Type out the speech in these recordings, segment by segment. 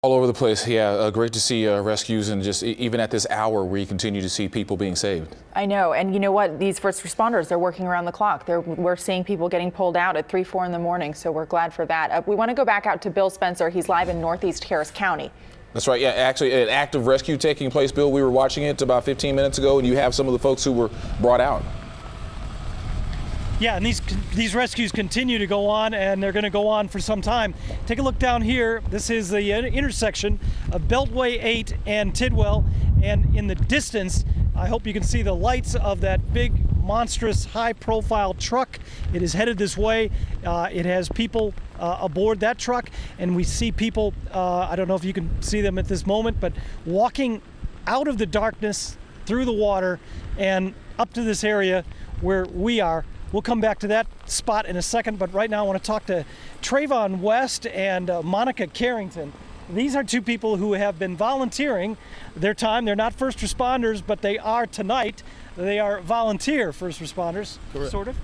All over the place. Yeah, great to see rescues, and just even at this hour we continue to see people being saved. I know, and you know what? These first responders, they're working around the clock. We're seeing people getting pulled out at 3, 4 in the morning, so we're glad for that. We want to go back out to Bill Spencer. He's live in Northeast Harris County. That's right. Yeah, actually an active rescue taking place, Bill. We were watching it about 15 minutes ago, and you have some of the folks who were brought out. Yeah, and these rescues continue to go on, and they're going to go on for some time. Take a look down here. This is the intersection of Beltway 8 and Tidwell, and in the distance, I hope you can see the lights of that big, monstrous, high-profile truck. It is headed this way. It has people aboard that truck, and we see people, I don't know if you can see them at this moment, but walking out of the darkness, through the water, and up to this area where we are. We'll come back to that spot in a second, but right now I want to talk to Trayvon West and Monica Carrington. These are two people who have been volunteering their time. They're not first responders, but they are tonight. They are volunteer first responders, correct. Sort of.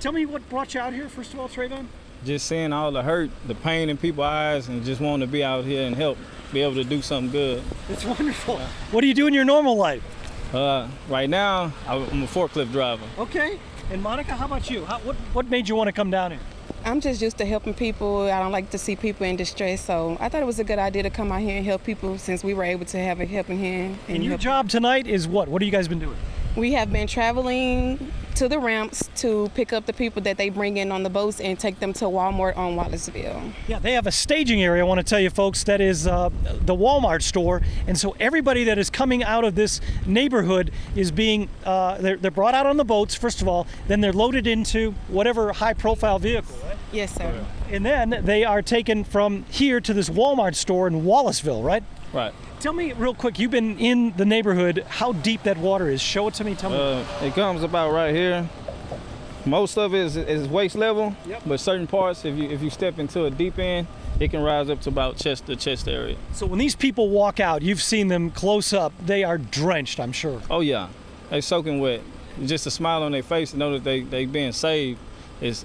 Tell me what brought you out here, first of all, Trayvon? Just seeing all the hurt, the pain in people's eyes, and just wanting to be out here and help, be able to do something good. It's wonderful. What do you do in your normal life? Right now, I'm a forklift driver. Okay. And Monica, how about you? What made you want to come down here? I'm just used to helping people. I don't like to see people in distress, so I thought it was a good idea to come out here and help people since we were able to have a helping hand. And your job tonight is what? What have you guys been doing? We have been traveling to the ramps to pick up the people that they bring in on the boats and take them to Walmart on Wallaceville. Yeah, they have a staging area, I want to tell you folks, that is the Walmart store. And so everybody that is coming out of this neighborhood is being, they're brought out on the boats, first of all, then they're loaded into whatever high-profile vehicle, right? Yes, sir. And then they are taken from here to this Walmart store in Wallaceville, right? Right. Tell me real quick, you've been in the neighborhood, how deep that water is. Show it to me, tell me. It comes about right here. Most of it is waist level, yep. But certain parts, if you step into a deep end, it can rise up to about the chest area. So when these people walk out, you've seen them close up, they are drenched, I'm sure. Oh yeah, they soaking wet. Just a smile on their face to know that they being saved is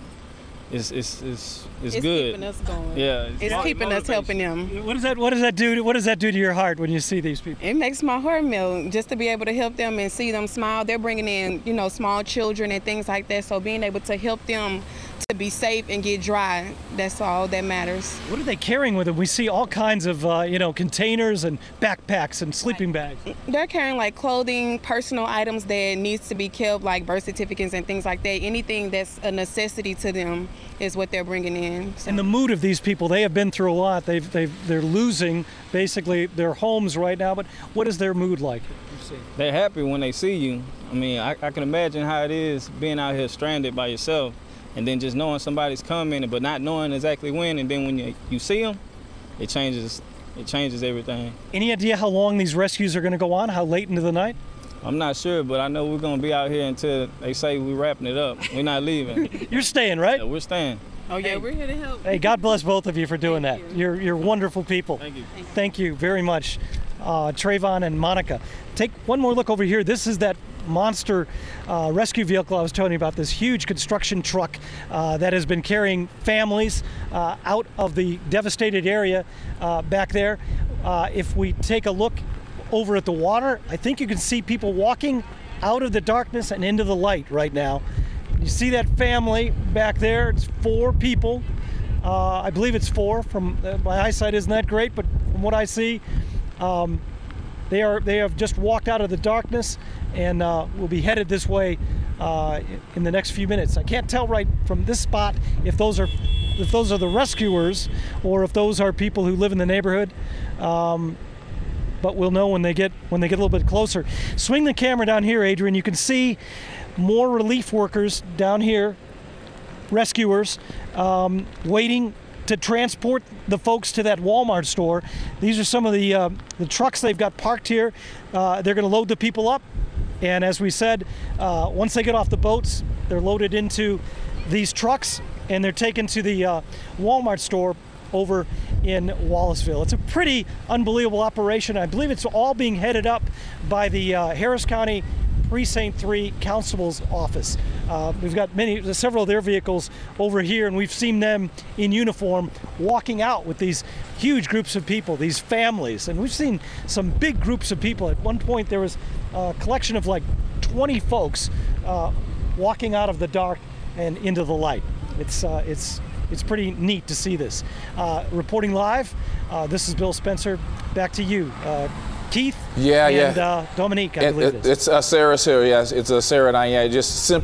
good. Keeping us going. Yeah, it's keeping us helping them. What does that do? What does that do to your heart when you see these people? It makes my heart melt just to be able to help them and see them smile. They're bringing in, small children and things like that. So being able to help them to be safe and get dry, that's all that matters. What are they carrying with them? We see all kinds of, containers and backpacks and sleeping bags. They're carrying like clothing, personal items that needs to be kept, like birth certificates and things like that. Anything that's a necessity to them is what they're bringing in. So. And the mood of these people, they have been through a lot. They're losing basically their homes right now, but what is their mood like? They're happy when they see you. I mean, I can imagine how it is being out here stranded by yourself, and then just knowing somebody's coming, but not knowing exactly when, and then when you see them, it changes everything. Any idea how long these rescues are going to go on? How late into the night? I'm not sure, but I know we're going to be out here until they say we're wrapping it up. We're not leaving. You're staying, right? Yeah, we're staying. Oh yeah, we're here to help. Hey, God bless both of you for doing that. You're wonderful people. Thank you. Thank you very much, Trayvon and Monica. Take one more look over here. This is that monster rescue vehicle I was telling you about, this huge construction truck that has been carrying families out of the devastated area back there. If we take a look over at the water, I think you can see people walking out of the darkness and into the light right now. You see that family back there? It's 4 people. I believe it's 4. From my eyesight isn't that great, but from what I see, they have just walked out of the darkness and will be headed this way in the next few minutes. I can't tell right from this spot if those are the rescuers or if those are people who live in the neighborhood. But we'll know when they get a little bit closer. Swing the camera down here, Adrian. You can see more relief workers down here, rescuers, waiting to transport the folks to that Walmart store. These are some of the trucks they've got parked here. They're going to load the people up, and as we said, once they get off the boats, they're loaded into these trucks and they're taken to the Walmart store over in Wallaceville. It's a pretty unbelievable operation. I believe it's all being headed up by the Harris County Precinct 3 Constable's Office. We've got several of their vehicles over here, and we've seen them in uniform walking out with these huge groups of people, these families, and we've seen some big groups of people. At one point there was a collection of like 20 folks walking out of the dark and into the light. It's pretty neat to see this. Reporting live, this is Bill Spencer. Back to you, Keith. Yeah, and Dominique, I believe it is. It's Sarah's here. Yes, it's Sarah and I. Yeah, just simply.